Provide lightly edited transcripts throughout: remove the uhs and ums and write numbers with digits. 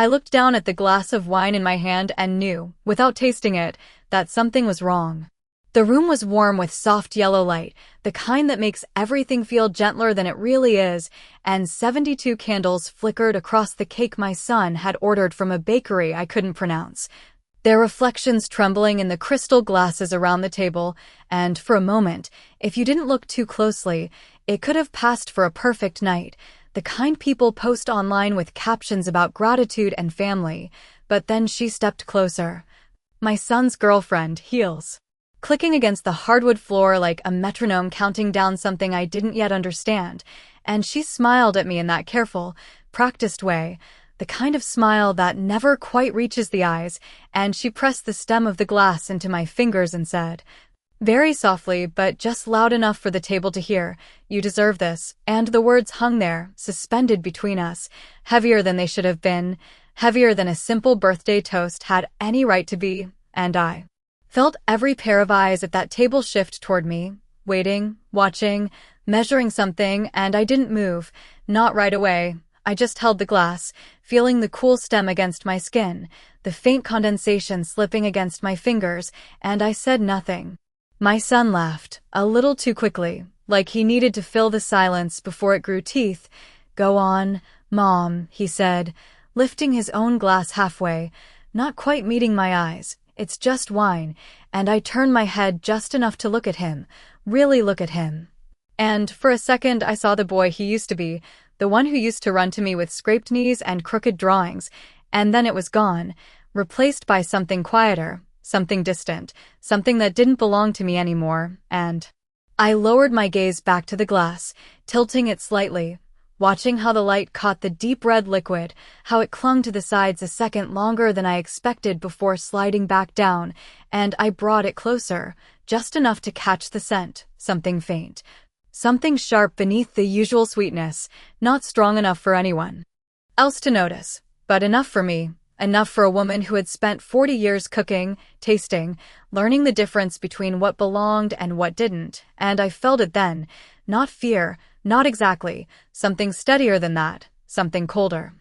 I looked down at the glass of wine in my hand and knew, without tasting it, that something was wrong. The room was warm with soft yellow light, the kind that makes everything feel gentler than it really is, and 72 candles flickered across the cake my son had ordered from a bakery I couldn't pronounce, their reflections trembling in the crystal glasses around the table, and for a moment, if you didn't look too closely, it could have passed for a perfect night, the kind people post online with captions about gratitude and family. But then she stepped closer. My son's girlfriend, heels clicking against the hardwood floor like a metronome counting down something I didn't yet understand, and she smiled at me in that careful, practiced way, the kind of smile that never quite reaches the eyes, and she pressed the stem of the glass into my fingers and said, very softly but just loud enough for the table to hear, "You deserve this," and the words hung there, suspended between us, heavier than they should have been, heavier than a simple birthday toast had any right to be, and I felt every pair of eyes at that table shift toward me, waiting, watching, measuring something, and I didn't move, not right away. I just held the glass, feeling the cool stem against my skin, the faint condensation slipping against my fingers, and I said nothing. My son laughed, a little too quickly, like he needed to fill the silence before it grew teeth. "Go on, Mom," he said, lifting his own glass halfway, not quite meeting my eyes. "It's just wine," and I turned my head just enough to look at him, really look at him. And for a second I saw the boy he used to be, the one who used to run to me with scraped knees and crooked drawings, and then it was gone, replaced by something quieter, something distant, something that didn't belong to me anymore, and I lowered my gaze back to the glass, tilting it slightly, watching how the light caught the deep red liquid, how it clung to the sides a second longer than I expected before sliding back down, and I brought it closer, just enough to catch the scent, something faint, something sharp beneath the usual sweetness, not strong enough for anyone else to notice, but enough for me, enough for a woman who had spent 40 years cooking, tasting, learning the difference between what belonged and what didn't, and I felt it then, not fear, not exactly, something steadier than that, something colder.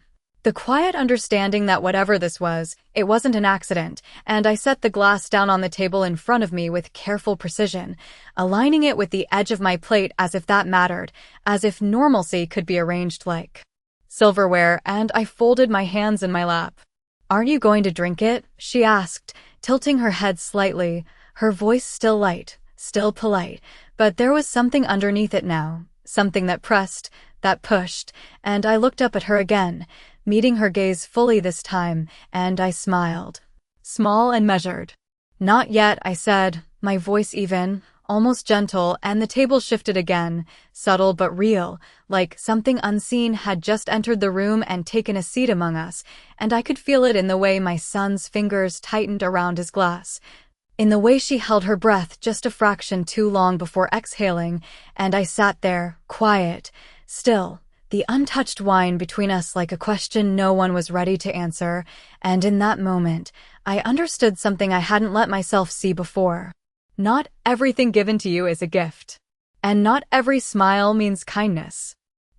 The quiet understanding that whatever this was, it wasn't an accident, and I set the glass down on the table in front of me with careful precision, aligning it with the edge of my plate as if that mattered, as if normalcy could be arranged like silverware, and I folded my hands in my lap. "Aren't you going to drink it?" she asked, tilting her head slightly, her voice still light, still polite, but there was something underneath it now, something that pressed, that pushed, and I looked up at her again, meeting her gaze fully this time, and I smiled. Small and measured. "Not yet," I said, my voice even, almost gentle, and the table shifted again, subtle but real, like something unseen had just entered the room and taken a seat among us, and I could feel it in the way my son's fingers tightened around his glass, in the way she held her breath just a fraction too long before exhaling, and I sat there, quiet, still, the untouched wine between us like a question no one was ready to answer, and in that moment, I understood something I hadn't let myself see before. Not everything given to you is a gift. And not every smile means kindness.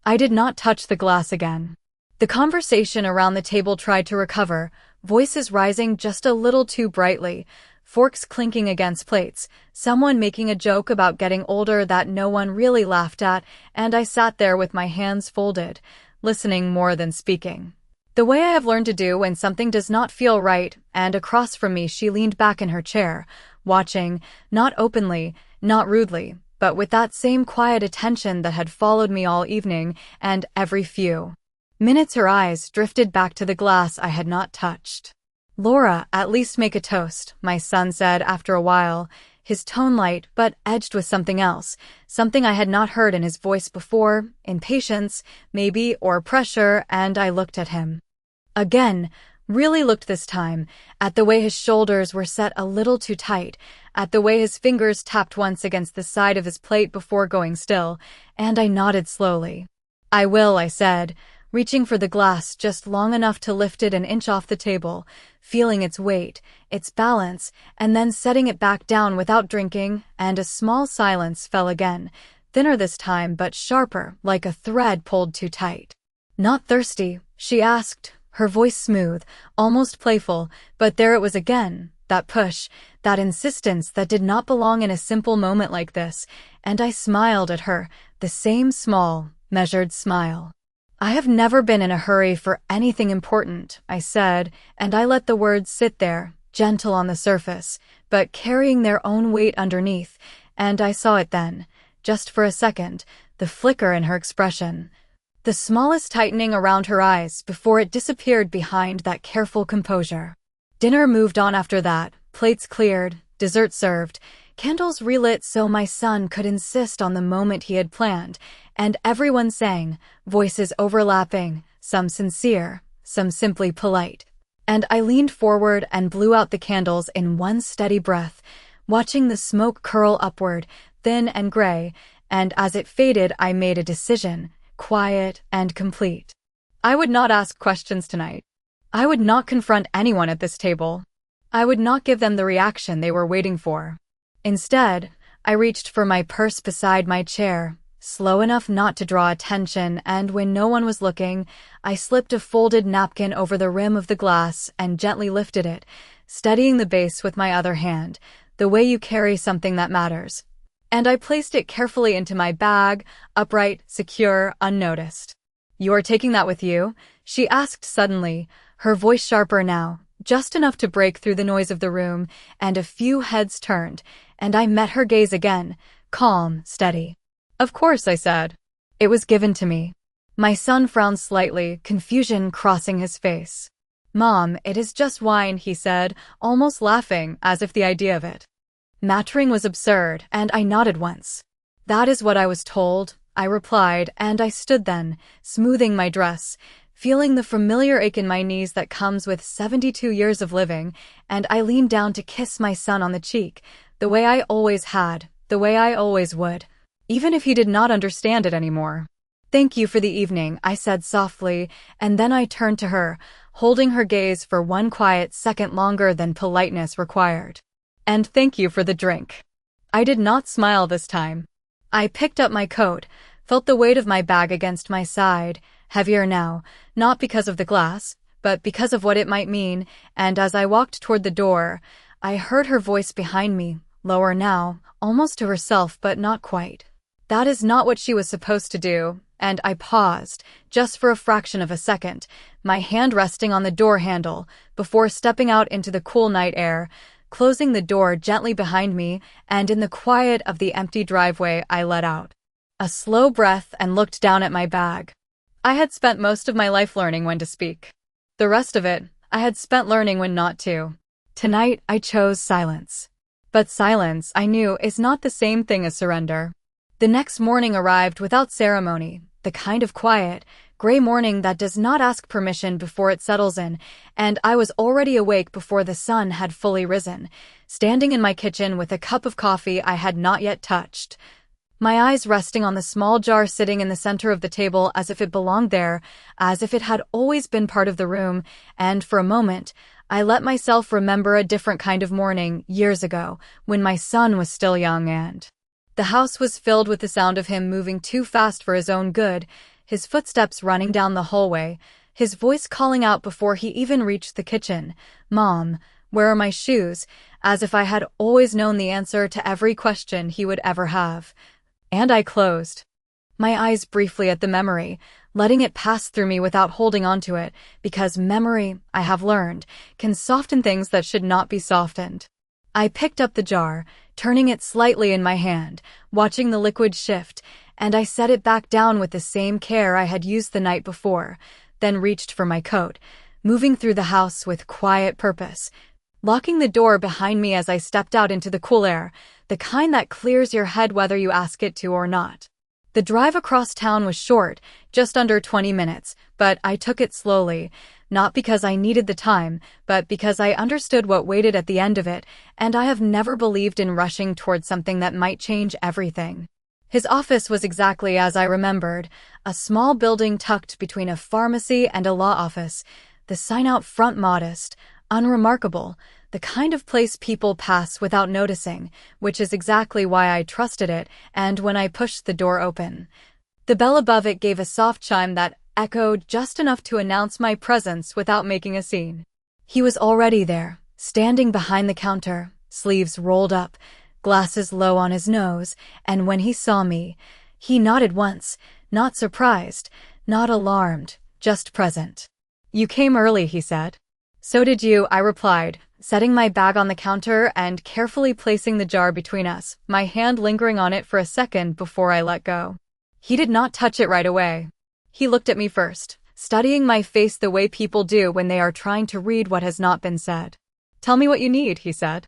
I did not touch the glass again. The conversation around the table tried to recover, voices rising just a little too brightly, forks clinking against plates, someone making a joke about getting older that no one really laughed at, and I sat there with my hands folded, listening more than speaking. The way I have learned to do when something does not feel right, and across from me she leaned back in her chair, watching, not openly, not rudely, but with that same quiet attention that had followed me all evening, and every few minutes her eyes drifted back to the glass I had not touched. "Laura, at least make a toast," my son said after a while, his tone light but edged with something else, something I had not heard in his voice before, impatience, maybe, or pressure, and I looked at him. Again, really looked this time, at the way his shoulders were set a little too tight, at the way his fingers tapped once against the side of his plate before going still, and I nodded slowly. "I will," I said, reaching for the glass just long enough to lift it an inch off the table, feeling its weight, its balance, and then setting it back down without drinking, and a small silence fell again, thinner this time but sharper, like a thread pulled too tight. "Not thirsty?" she asked, her voice smooth, almost playful, but there it was again, that push, that insistence that did not belong in a simple moment like this, and I smiled at her, the same small, measured smile. "I have never been in a hurry for anything important," I said, and I let the words sit there, gentle on the surface, but carrying their own weight underneath, and I saw it then, just for a second, the flicker in her expression. The smallest tightening around her eyes before it disappeared behind that careful composure. Dinner moved on after that, plates cleared, dessert served, candles relit so my son could insist on the moment he had planned, and everyone sang, voices overlapping, some sincere, some simply polite. And I leaned forward and blew out the candles in one steady breath, watching the smoke curl upward, thin and gray, and as it faded I made a decision, quiet and complete. I would not ask questions tonight. I would not confront anyone at this table. I would not give them the reaction they were waiting for. Instead, I reached for my purse beside my chair, slow enough not to draw attention, and when no one was looking, I slipped a folded napkin over the rim of the glass and gently lifted it, steadying the base with my other hand, the way you carry something that matters. And I placed it carefully into my bag, upright, secure, unnoticed. "You are taking that with you?" she asked suddenly, her voice sharper now, just enough to break through the noise of the room, and a few heads turned, and I met her gaze again, calm, steady. "Of course," I said. "It was given to me." My son frowned slightly, confusion crossing his face. "Mom, it is just wine," he said, almost laughing, as if the idea of it mattering was absurd, and I nodded once. "That is what I was told," I replied, and I stood then, smoothing my dress, feeling the familiar ache in my knees that comes with 72 years of living, and I leaned down to kiss my son on the cheek, the way I always had, the way I always would, even if he did not understand it anymore. "Thank you for the evening," I said softly, and then I turned to her, holding her gaze for one quiet second longer than politeness required. "And thank you for the drink." I did not smile this time. I picked up my coat, felt the weight of my bag against my side, heavier now, not because of the glass, but because of what it might mean, and as I walked toward the door, I heard her voice behind me, lower now, almost to herself but not quite. That is not what she was supposed to do, and I paused, just for a fraction of a second, my hand resting on the door handle, before stepping out into the cool night air, closing the door gently behind me, and in the quiet of the empty driveway I let out a slow breath and looked down at my bag. I had spent most of my life learning when to speak. The rest of it, I had spent learning when not to. Tonight, I chose silence. But silence, I knew, is not the same thing as surrender. The next morning arrived without ceremony, the kind of quiet, gray morning that does not ask permission before it settles in, and I was already awake before the sun had fully risen, standing in my kitchen with a cup of coffee I had not yet touched. My eyes resting on the small jar sitting in the center of the table as if it belonged there, as if it had always been part of the room, and for a moment, I let myself remember a different kind of morning, years ago, when my son was still young and the house was filled with the sound of him moving too fast for his own good, his footsteps running down the hallway, his voice calling out before he even reached the kitchen, "Mom, where are my shoes?" as if I had always known the answer to every question he would ever have. And I closed my eyes briefly at the memory, letting it pass through me without holding on to it, because memory, I have learned, can soften things that should not be softened. I picked up the jar, turning it slightly in my hand, watching the liquid shift, and I set it back down with the same care I had used the night before, then reached for my coat, moving through the house with quiet purpose, locking the door behind me as I stepped out into the cool air, the kind that clears your head whether you ask it to or not. The drive across town was short, just under 20 minutes, but I took it slowly, not because I needed the time, but because I understood what waited at the end of it, and I have never believed in rushing toward something that might change everything. His office was exactly as I remembered, a small building tucked between a pharmacy and a law office, the sign out front modest, unremarkable, the kind of place people pass without noticing, which is exactly why I trusted it, and when I pushed the door open, the bell above it gave a soft chime that echoed just enough to announce my presence without making a scene. He was already there, standing behind the counter, sleeves rolled up, glasses low on his nose, and when he saw me, he nodded once, not surprised, not alarmed, just present. "You came early," he said. "So did you," I replied, setting my bag on the counter and carefully placing the jar between us, my hand lingering on it for a second before I let go. He did not touch it right away. He looked at me first, studying my face the way people do when they are trying to read what has not been said. "Tell me what you need," he said.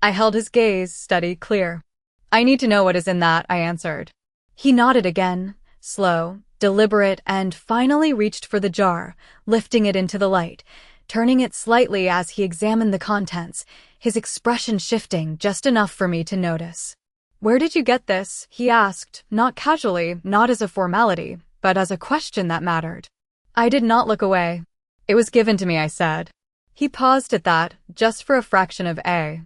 I held his gaze steady, clear. "I need to know what is in that," I answered. He nodded again, slow, deliberate, and finally reached for the jar, lifting it into the light, turning it slightly as he examined the contents, his expression shifting just enough for me to notice. "Where did you get this?" he asked, not casually, not as a formality, but as a question that mattered. I did not look away. "It was given to me," I said. He paused at that, just for a fraction of a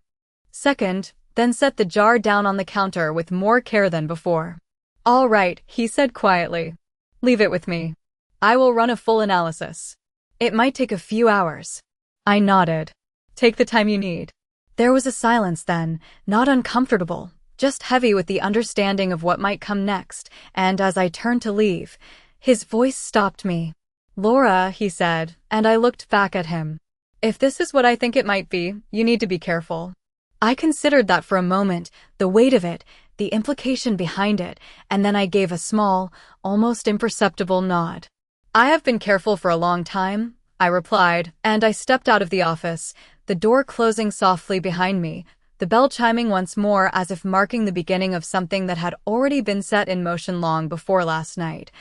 second, then set the jar down on the counter with more care than before. "All right," he said quietly. "Leave it with me. I will run a full analysis. It might take a few hours." I nodded. "Take the time you need." There was a silence then, not uncomfortable, just heavy with the understanding of what might come next, and as I turned to leave, his voice stopped me. "Laura," he said, and I looked back at him. "If this is what I think it might be, you need to be careful." I considered that for a moment, the weight of it, the implication behind it, and then I gave a small, almost imperceptible nod. "I have been careful for a long time," I replied, and I stepped out of the office, the door closing softly behind me, the bell chiming once more as if marking the beginning of something that had already been set in motion long before last night.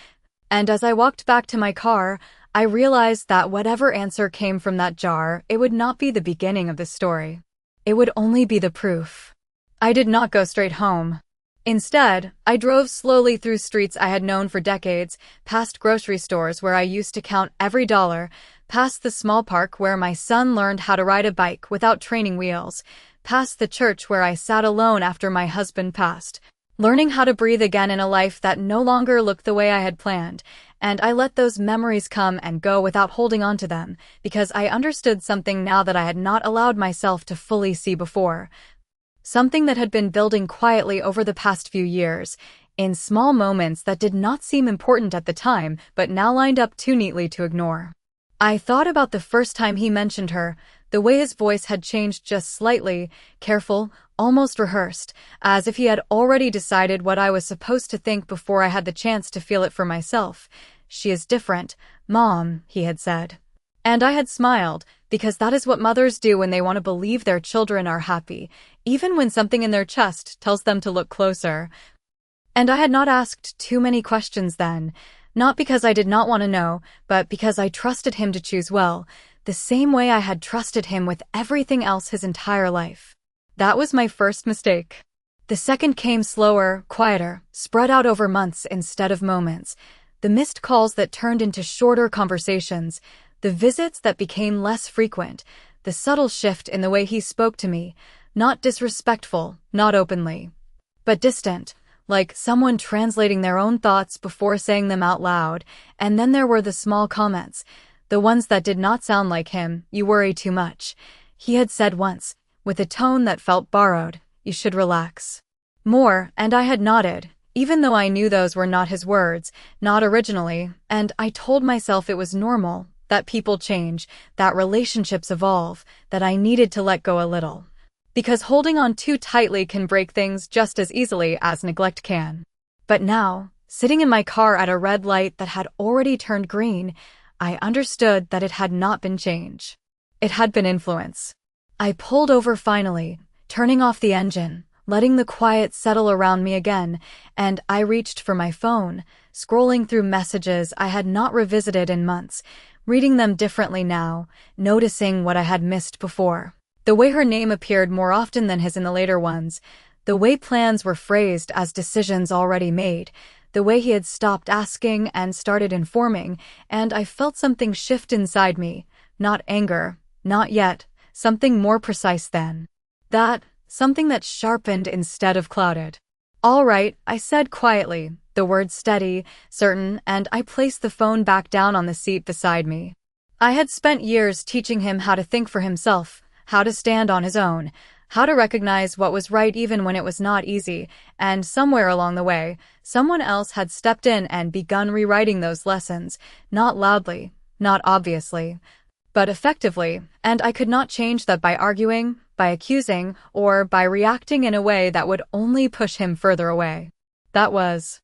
And as I walked back to my car, I realized that whatever answer came from that jar, it would not be the beginning of the story. It would only be the proof. I did not go straight home. Instead, I drove slowly through streets I had known for decades, past grocery stores where I used to count every dollar, past the small park where my son learned how to ride a bike without training wheels, past the church where I sat alone after my husband passed, learning how to breathe again in a life that no longer looked the way I had planned, and I let those memories come and go without holding on to them, because I understood something now that I had not allowed myself to fully see before. Something that had been building quietly over the past few years, in small moments that did not seem important at the time, but now lined up too neatly to ignore. I thought about the first time he mentioned her, the way his voice had changed just slightly, careful, almost rehearsed, as if he had already decided what I was supposed to think before I had the chance to feel it for myself. "She is different, Mom," he had said. And I had smiled, because that is what mothers do when they want to believe their children are happy, even when something in their chest tells them to look closer. And I had not asked too many questions then, not because I did not want to know, but because I trusted him to choose well, the same way I had trusted him with everything else his entire life. That was my first mistake. The second came slower, quieter, spread out over months instead of moments. The missed calls that turned into shorter conversations, the visits that became less frequent, the subtle shift in the way he spoke to me, not disrespectful, not openly, but distant, like someone translating their own thoughts before saying them out loud. And then there were the small comments, the ones that did not sound like him. "You worry too much," he had said once, with a tone that felt borrowed. "You should relax more," and I had nodded, even though I knew those were not his words, not originally, and I told myself it was normal, that people change, that relationships evolve, that I needed to let go a little. Because holding on too tightly can break things just as easily as neglect can. But now, sitting in my car at a red light that had already turned green, I understood that it had not been change. It had been influence. I pulled over finally, turning off the engine, letting the quiet settle around me again, and I reached for my phone, scrolling through messages I had not revisited in months, reading them differently now, noticing what I had missed before. The way her name appeared more often than his in the later ones, the way plans were phrased as decisions already made, the way he had stopped asking and started informing, and I felt something shift inside me, not anger, not yet, something more precise than that, something that sharpened instead of clouded. All right, I said quietly, the words steady, certain, and I placed the phone back down on the seat beside me. I had spent years teaching him how to think for himself, how to stand on his own, how to recognize what was right even when it was not easy, and somewhere along the way, someone else had stepped in and begun rewriting those lessons, not loudly, not obviously, but effectively, and I could not change that by arguing, by accusing, or by reacting in a way that would only push him further away. That was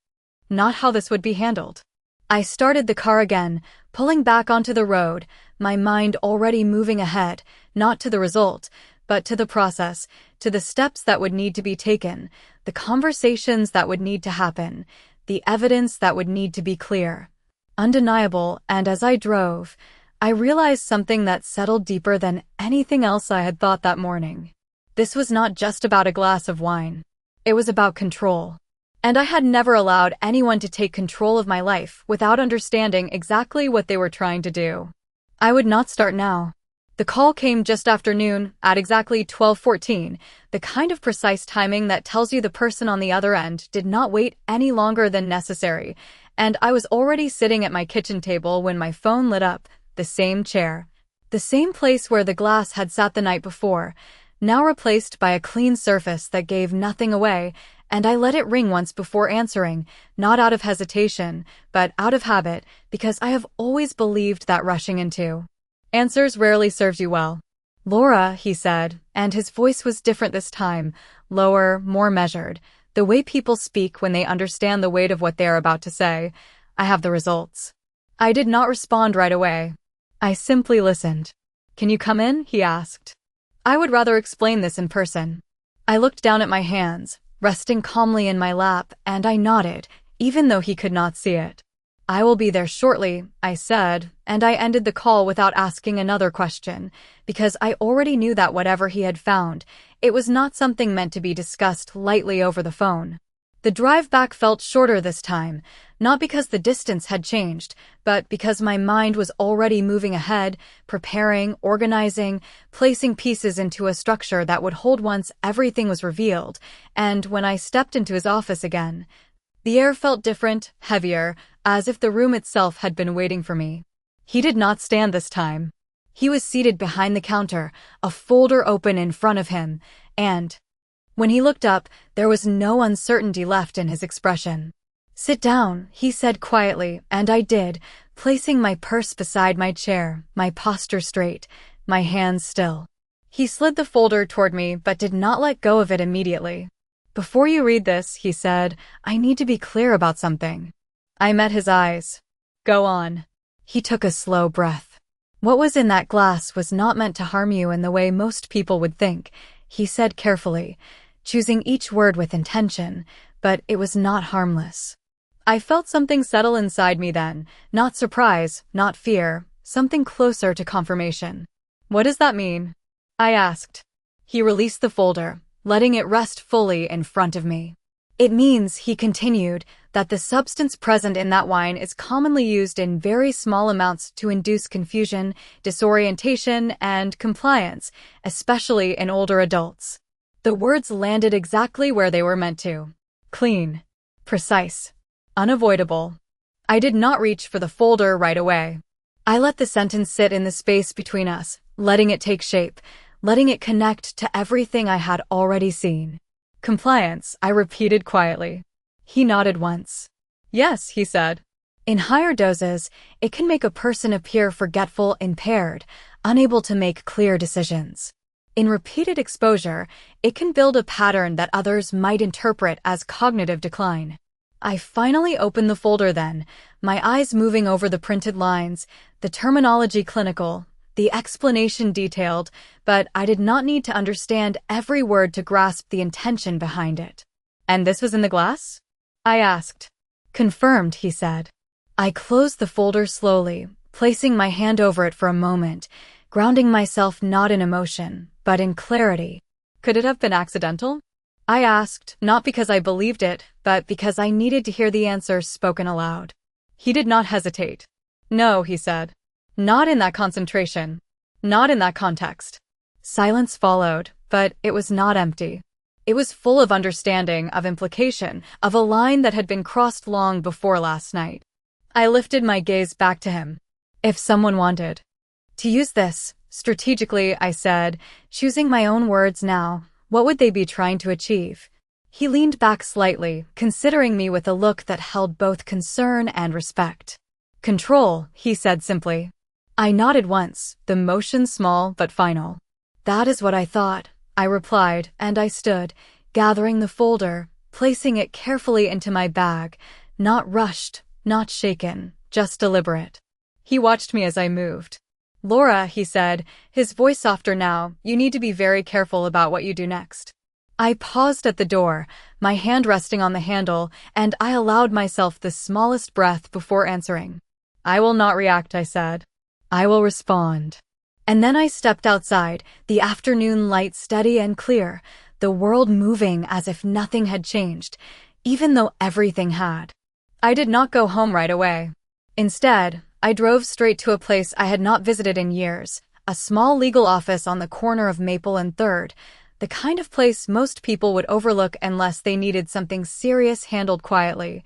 not how this would be handled. I started the car again, pulling back onto the road, my mind already moving ahead, not to the result, but to the process, to the steps that would need to be taken, the conversations that would need to happen, the evidence that would need to be clear, undeniable, and as I drove, I realized something that settled deeper than anything else I had thought that morning. This was not just about a glass of wine. It was about control. And I had never allowed anyone to take control of my life without understanding exactly what they were trying to do. I would not start now. The call came just after noon, at exactly 12:14, the kind of precise timing that tells you the person on the other end did not wait any longer than necessary, and I was already sitting at my kitchen table when my phone lit up, the same chair, the same place where the glass had sat the night before, now replaced by a clean surface that gave nothing away, and I let it ring once before answering, not out of hesitation, but out of habit, because I have always believed that rushing into answers rarely serves you well. Laura, he said, and his voice was different this time, lower, more measured, the way people speak when they understand the weight of what they are about to say. I have the results. I did not respond right away. I simply listened. Can you come in? He asked. I would rather explain this in person. I looked down at my hands, resting calmly in my lap, and I nodded, even though he could not see it. I will be there shortly, I said, and I ended the call without asking another question, because I already knew that whatever he had found, it was not something meant to be discussed lightly over the phone. The drive back felt shorter this time, not because the distance had changed, but because my mind was already moving ahead, preparing, organizing, placing pieces into a structure that would hold once everything was revealed, and when I stepped into his office again, the air felt different, heavier, as if the room itself had been waiting for me. He did not stand this time. He was seated behind the counter, a folder open in front of him, and when he looked up, there was no uncertainty left in his expression. Sit down, he said quietly, and I did, placing my purse beside my chair, my posture straight, my hands still. He slid the folder toward me but did not let go of it immediately. Before you read this, he said, I need to be clear about something. I met his eyes. Go on. He took a slow breath. What was in that glass was not meant to harm you in the way most people would think, he said carefully, choosing each word with intention, but it was not harmless. I felt something settle inside me then, not surprise, not fear, something closer to confirmation. What does that mean? I asked. He released the folder, letting it rest fully in front of me. It means, he continued, that the substance present in that wine is commonly used in very small amounts to induce confusion, disorientation, and compliance, especially in older adults. The words landed exactly where they were meant to. Clean. Precise. Unavoidable. I did not reach for the folder right away. I let the sentence sit in the space between us, letting it take shape, letting it connect to everything I had already seen. Compliance, I repeated quietly. He nodded once. Yes, he said. In higher doses, it can make a person appear forgetful, impaired, unable to make clear decisions. In repeated exposure, it can build a pattern that others might interpret as cognitive decline. I finally opened the folder then, my eyes moving over the printed lines, the terminology clinical, the explanation detailed, but I did not need to understand every word to grasp the intention behind it. And this was in the glass? I asked. Confirmed, he said. I closed the folder slowly, placing my hand over it for a moment, grounding myself not in emotion, but in clarity. Could it have been accidental? I asked, not because I believed it, but because I needed to hear the answer spoken aloud. He did not hesitate. No, he said. Not in that concentration. Not in that context. Silence followed, but it was not empty. It was full of understanding, of implication, of a line that had been crossed long before last night. I lifted my gaze back to him. If someone wanted to use this strategically, I said, choosing my own words now, what would they be trying to achieve? He leaned back slightly, considering me with a look that held both concern and respect. Control, he said simply. I nodded once, the motion small but final. That is what I thought, I replied, and I stood, gathering the folder, placing it carefully into my bag, not rushed, not shaken, just deliberate. He watched me as I moved. Laura, he said, his voice softer now, you need to be very careful about what you do next. I paused at the door, my hand resting on the handle, and I allowed myself the smallest breath before answering. I will not react, I said. I will respond. And then I stepped outside, the afternoon light steady and clear, the world moving as if nothing had changed, even though everything had. I did not go home right away. Instead, I drove straight to a place I had not visited in years, a small legal office on the corner of Maple and 3rd, the kind of place most people would overlook unless they needed something serious handled quietly.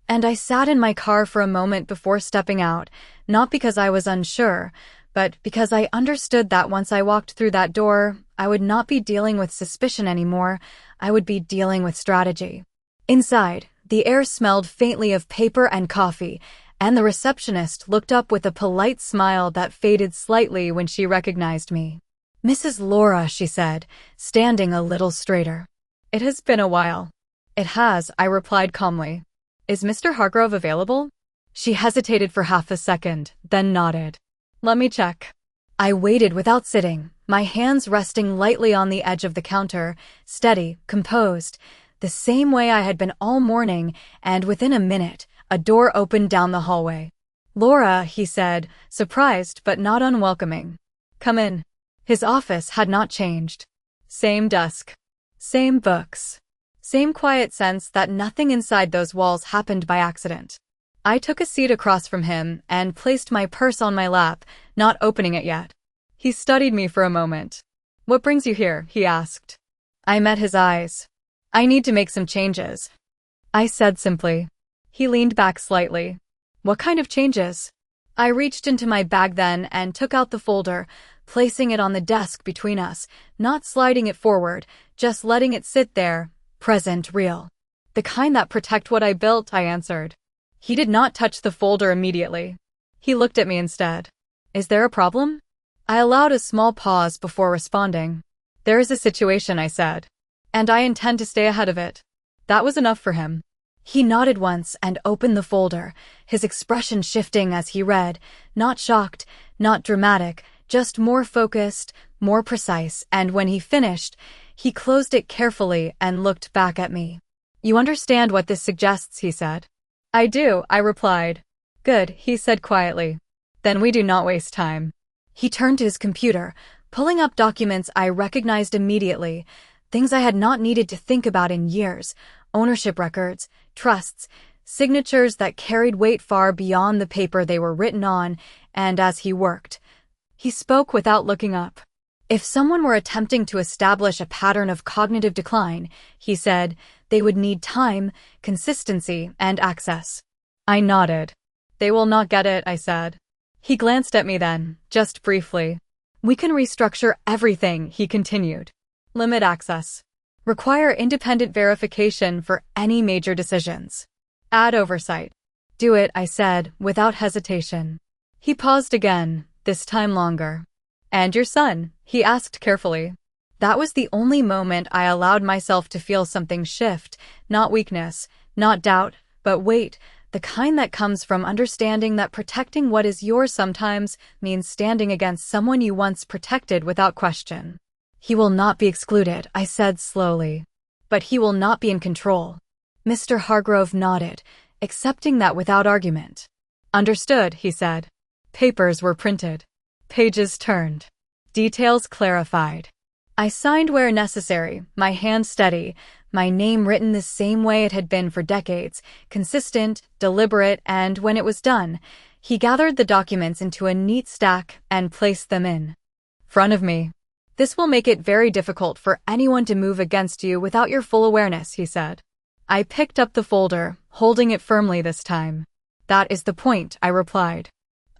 And I sat in my car for a moment before stepping out, not because I was unsure, but because I understood that once I walked through that door, I would not be dealing with suspicion anymore, I would be dealing with strategy. Inside, the air smelled faintly of paper and coffee, and the receptionist looked up with a polite smile that faded slightly when she recognized me. Mrs. Laura, she said, standing a little straighter. It has been a while. It has, I replied calmly. Is Mr. Hargrove available? She hesitated for half a second, then nodded. Let me check. I waited without sitting, my hands resting lightly on the edge of the counter, steady, composed, the same way I had been all morning, and within a minute, a door opened down the hallway. Laura, he said, surprised but not unwelcoming. Come in. His office had not changed. Same desk. Same books. Same quiet sense that nothing inside those walls happened by accident. I took a seat across from him and placed my purse on my lap, not opening it yet. He studied me for a moment. What brings you here? He asked. I met his eyes. I need to make some changes, I said simply. He leaned back slightly. What kind of changes? I reached into my bag then and took out the folder, placing it on the desk between us, not sliding it forward, just letting it sit there, present, real. The kind that protect what I built, I answered. He did not touch the folder immediately. He looked at me instead. Is there a problem? I allowed a small pause before responding. There is a situation, I said. And I intend to stay ahead of it. That was enough for him. He nodded once and opened the folder, his expression shifting as he read, not shocked, not dramatic, just more focused, more precise, and when he finished, he closed it carefully and looked back at me. You understand what this suggests, he said. I do, I replied. Good, he said quietly. Then we do not waste time. He turned to his computer, pulling up documents I recognized immediately, things I had not needed to think about in years, ownership records, trusts, signatures that carried weight far beyond the paper they were written on, and as he worked, he spoke without looking up. If someone were attempting to establish a pattern of cognitive decline, he said, they would need time, consistency, and access. I nodded. They will not get it, I said. He glanced at me then, just briefly. We can restructure everything, he continued. Limit access. Require independent verification for any major decisions. Add oversight. Do it, I said, without hesitation. He paused again, this time longer. And your son? He asked carefully. That was the only moment I allowed myself to feel something shift, not weakness, not doubt, but weight, the kind that comes from understanding that protecting what is yours sometimes means standing against someone you once protected without question. He will not be excluded, I said slowly. But he will not be in control. Mr. Hargrove nodded, accepting that without argument. Understood, he said. Papers were printed. Pages turned. Details clarified. I signed where necessary, my hand steady, my name written the same way it had been for decades, consistent, deliberate, and when it was done, he gathered the documents into a neat stack and placed them in front of me. This will make it very difficult for anyone to move against you without your full awareness, he said. I picked up the folder, holding it firmly this time. That is the point, I replied.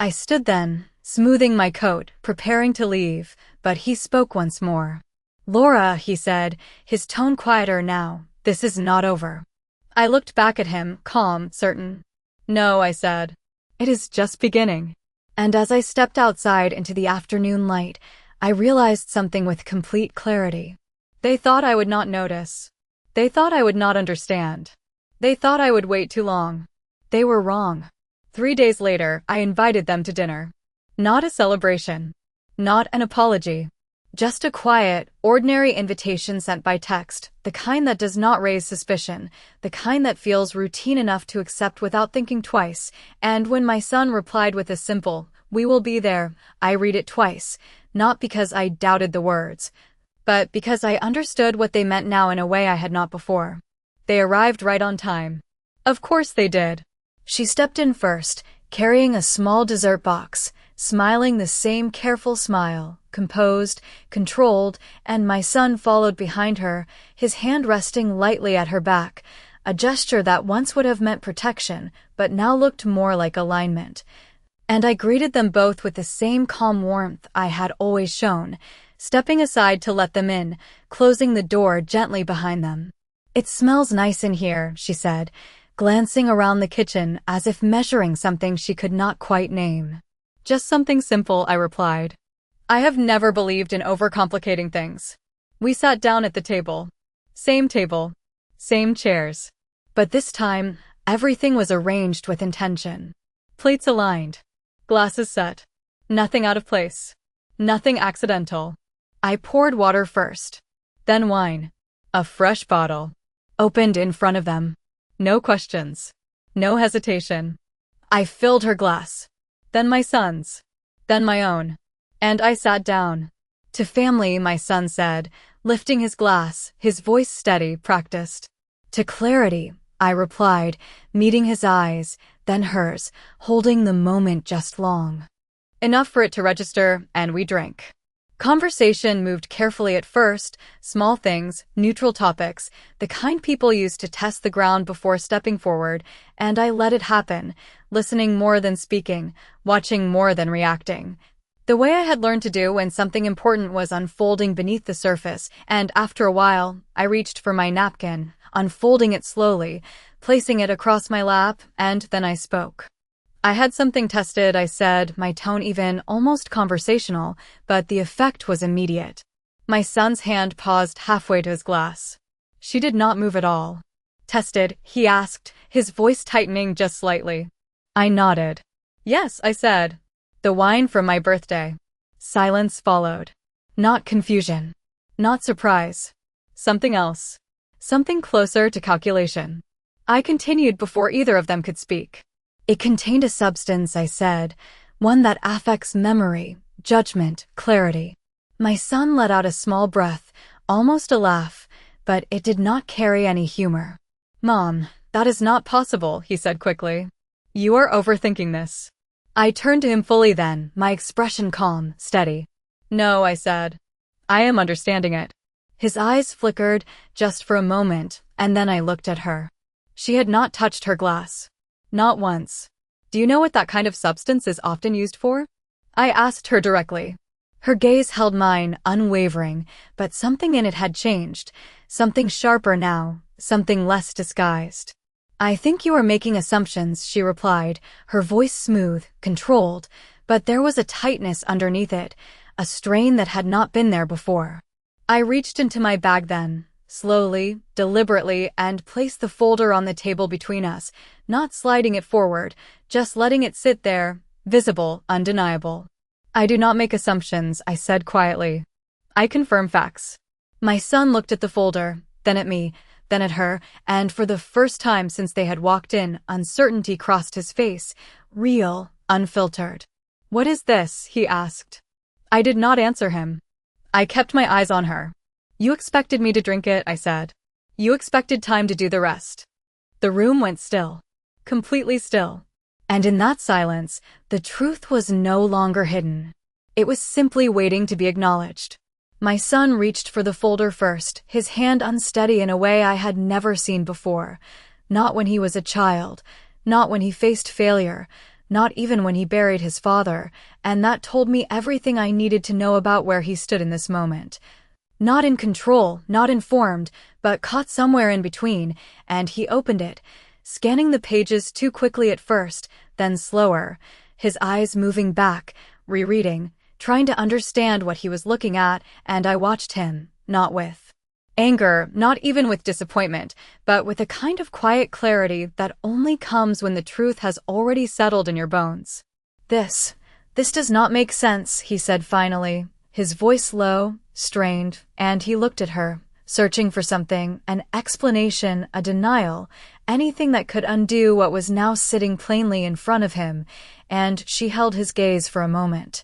I stood then, smoothing my coat, preparing to leave, but he spoke once more. Laura, he said, his tone quieter now, this is not over. I looked back at him, calm, certain. No, I said. It is just beginning. And as I stepped outside into the afternoon light, I realized something with complete clarity. They thought I would not notice. They thought I would not understand. They thought I would wait too long. They were wrong. 3 days later, I invited them to dinner. Not a celebration. Not an apology. Just a quiet, ordinary invitation sent by text, the kind that does not raise suspicion, the kind that feels routine enough to accept without thinking twice, and when my son replied with a simple, "We will be there," I read it twice, not because I doubted the words, but because I understood what they meant now in a way I had not before. They arrived right on time. Of course they did. She stepped in first, carrying a small dessert box, smiling the same careful smile, composed, controlled, and my son followed behind her, his hand resting lightly at her back, a gesture that once would have meant protection, but now looked more like alignment. And I greeted them both with the same calm warmth I had always shown, stepping aside to let them in, closing the door gently behind them. "It smells nice in here," she said, glancing around the kitchen as if measuring something she could not quite name. "Just something simple," I replied. I have never believed in overcomplicating things. We sat down at the table. Same chairs. But this time, everything was arranged with intention. Plates aligned. Glasses set. Nothing out of place. Nothing accidental. I poured water first. Then wine. A fresh bottle. Opened in front of them. No questions. No hesitation. I filled her glass. Then my son's. Then my own. And I sat down. "To family," my son said, lifting his glass, his voice steady, practiced. "To clarity," I replied, meeting his eyes, then hers, holding the moment just long. Enough for it to register, and we drank. Conversation moved carefully at first, small things, neutral topics, the kind people use to test the ground before stepping forward, and I let it happen, listening more than speaking, watching more than reacting. The way I had learned to do when something important was unfolding beneath the surface, and after a while, I reached for my napkin, unfolding it slowly, placing it across my lap, and then I spoke. "I had something tested," I said, my tone even, almost conversational, but the effect was immediate. My son's hand paused halfway to his glass. She did not move at all. "Tested?" he asked, his voice tightening just slightly. I nodded. "Yes," I said. "The wine from my birthday." Silence followed. Not confusion. Not surprise. Something else. Something closer to calculation. I continued before either of them could speak. "It contained a substance," I said, "one that affects memory, judgment, clarity." My son let out a small breath, almost a laugh, but it did not carry any humor. "Mom, that is not possible," he said quickly. "You are overthinking this." I turned to him fully then, my expression calm, steady. "No," I said. "I am understanding it." His eyes flickered, just for a moment, and then I looked at her. She had not touched her glass. Not once. "Do you know what that kind of substance is often used for?" I asked her directly. Her gaze held mine, unwavering, but something in it had changed, something sharper now, something less disguised. "I think you are making assumptions," she replied, her voice smooth, controlled, but there was a tightness underneath it, a strain that had not been there before. I reached into my bag then, slowly, deliberately, and placed the folder on the table between us, not sliding it forward, just letting it sit there, visible, undeniable. "I do not make assumptions," I said quietly. "I confirm facts." My son looked at the folder, then at me, then at her, and for the first time since they had walked in, uncertainty crossed his face, real, unfiltered. "What is this?" he asked. I did not answer him. I kept my eyes on her. "You expected me to drink it," I said. "You expected time to do the rest." The room went still. Completely still. And in that silence, the truth was no longer hidden. It was simply waiting to be acknowledged. My son reached for the folder first, his hand unsteady in a way I had never seen before. Not when he was a child, not when he faced failure, not even when he buried his father, and that told me everything I needed to know about where he stood in this moment. Not in control, not informed, but caught somewhere in between, and he opened it, scanning the pages too quickly at first, then slower, his eyes moving back, rereading, trying to understand what he was looking at, and I watched him, not with anger, not even with disappointment, but with a kind of quiet clarity that only comes when the truth has already settled in your bones. This does not make sense, he said finally, his voice low, strained, and he looked at her, searching for something, an explanation, a denial, anything that could undo what was now sitting plainly in front of him, and she held his gaze for a moment,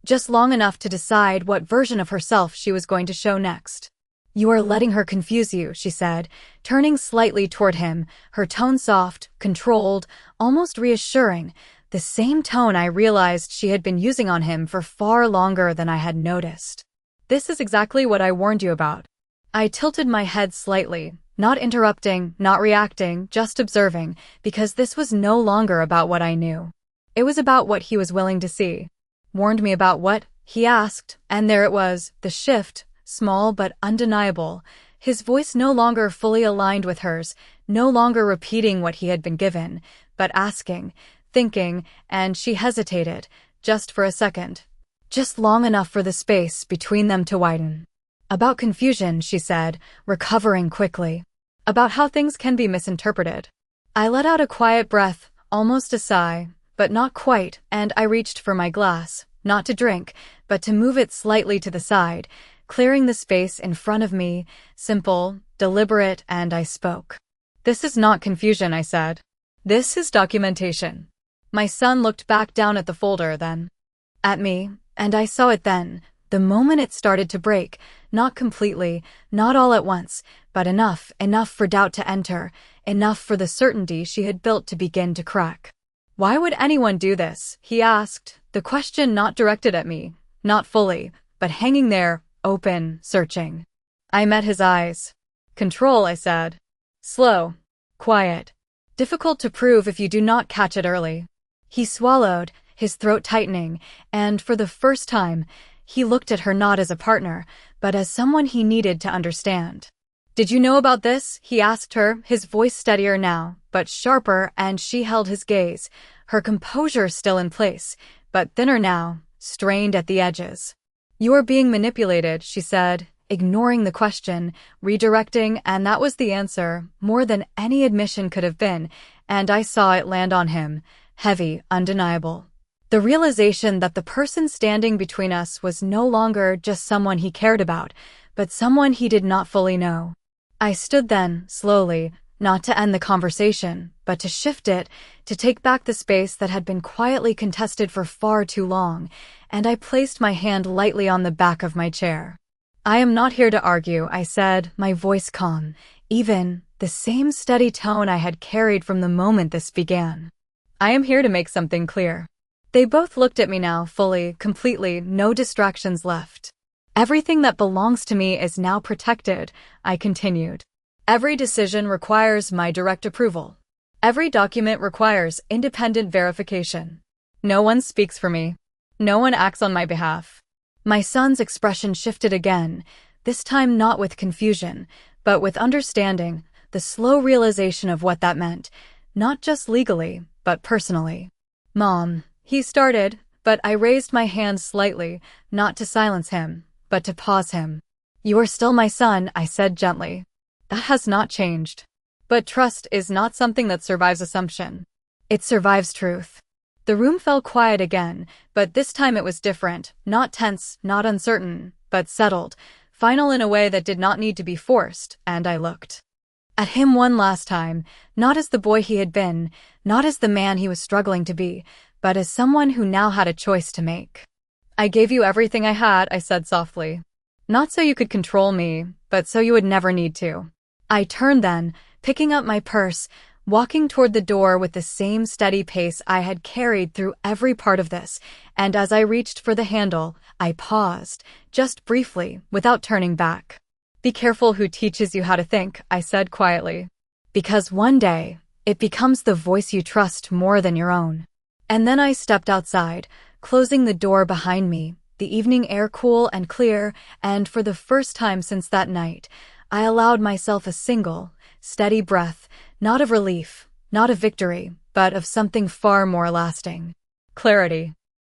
just long enough to decide what version of herself she was going to show next. "You are letting her confuse you," she said, turning slightly toward him, her tone soft, controlled, almost reassuring, the same tone I realized she had been using on him for far longer than I had noticed. "This is exactly what I warned you about." I tilted my head slightly, not interrupting, not reacting, just observing, because this was no longer about what I knew. It was about what he was willing to see. "Warned me about what?" he asked, and there it was, the shift, small but undeniable, his voice no longer fully aligned with hers, no longer repeating what he had been given, but asking, thinking, and she hesitated, just for a second, just long enough for the space between them to widen. "About confusion," she said, recovering quickly. "About how things can be misinterpreted." I let out a quiet breath, almost a sigh, but not quite, and I reached for my glass, not to drink, but to move it slightly to the side, clearing the space in front of me, simple, deliberate, and I spoke. "This is not confusion," I said. "This is documentation." My son looked back down at the folder, then at me, and I saw it then, the moment it started to break, not completely, not all at once, but enough for doubt to enter, enough for the certainty she had built to begin to crack. "Why would anyone do this?" he asked, the question not directed at me, not fully, but hanging there, open, searching. I met his eyes. "Control," I said. "Slow. Quiet. Difficult to prove if you do not catch it early." He swallowed, his throat tightening, and for the first time, he looked at her not as a partner, but as someone he needed to understand. "Did you know about this?" he asked her, his voice steadier now, but sharper, and she held his gaze, her composure still in place, but thinner now, strained at the edges. "You are being manipulated," she said, ignoring the question, redirecting, and that was the answer, more than any admission could have been, and I saw it land on him, heavy, undeniable. The realization that the person standing between us was no longer just someone he cared about, but someone he did not fully know. I stood then, slowly, not to end the conversation, but to shift it, to take back the space that had been quietly contested for far too long, and I placed my hand lightly on the back of my chair. "I am not here to argue," I said, my voice calm, even, the same steady tone I had carried from the moment this began. "I am here to make something clear." They both looked at me now, fully, completely, no distractions left. "Everything that belongs to me is now protected," I continued. "Every decision requires my direct approval. Every document requires independent verification. No one speaks for me. No one acts on my behalf." My son's expression shifted again, this time not with confusion, but with understanding, the slow realization of what that meant, not just legally, but personally. "Mom," he started, but I raised my hand slightly, not to silence him, but to pause him. "You are still my son," I said gently. "That has not changed. But trust is not something that survives assumption. It survives truth." The room fell quiet again, but this time it was different, not tense, not uncertain, but settled, final in a way that did not need to be forced, and I looked at him one last time, not as the boy he had been, not as the man he was struggling to be, but as someone who now had a choice to make. "I gave you everything I had," I said softly. "Not so you could control me, but so you would never need to." I turned then, picking up my purse, walking toward the door with the same steady pace I had carried through every part of this, and as I reached for the handle, I paused, just briefly, without turning back. "Be careful who teaches you how to think," I said quietly. "Because one day, it becomes the voice you trust more than your own." And then I stepped outside, closing the door behind me, the evening air cool and clear, and for the first time since that night, I allowed myself a single, steady breath, not of relief, not of victory, but of something far more lasting. Clarity.